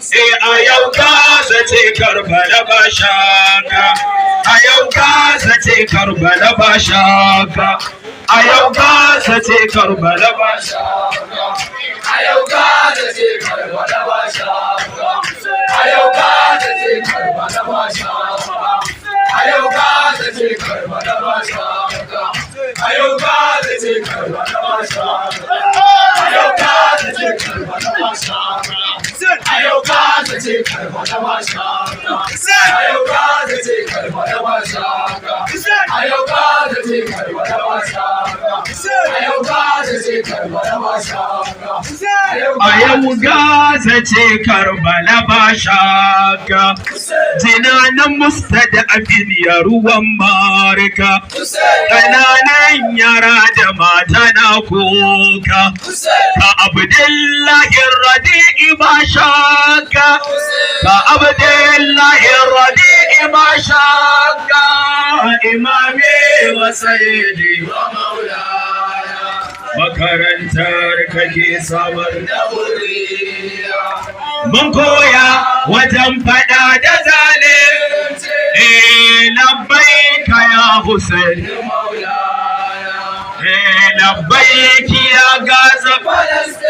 a yau Gazza ce Karbala ba shaka, a yau Gazza ce Karbala ba shaka, a yau Gazza ce Karbala ba shaka, a yau Gazza ce Karbala ba shaka, a yau Gazza ce Karbala ba shaka, a yau Gazza ce Karbala ba shaka, a yau Gazza ce Karbala ba shaka, a yau Gazza ce Karbala ba shaka. Ayo Gazza ce Karbala ba shaka, ayo Gazza ce Karbala ba shaka, ayo Gazza ce Karbala ba shaka, ayo Gazza ce Karbala ba shaka, ayo Gazza ce Karbala ba shaka, jinanan mustada'afin ya ruwan marka, ƙananan yara da mata na kuka, ka Abdullahi Radi'i ba shaka, ka Abdullahi Radi'i ba shaka, imami wa sayyidi wa maulana, makarantar kake samar da hurriya, mun koya wajen fada da zalunci, labbaika ya Husain maulana, labbaiki ya Gazza Palasdin.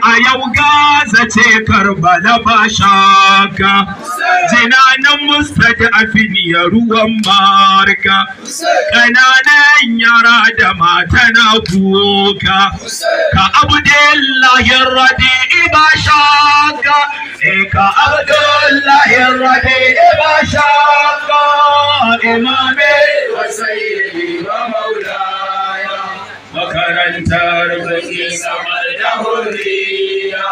A yau Gazza ce Karbala ba shaka, jinanan mustada'afin ya ruwan marka, ƙananan yara da mata na kuka, ka Abdullahi Radi'i ba shaka, ka Abdullahi Radi'i ba shaka, imami wa sayyidi wa maulana, makarantar baki samar da hurriya.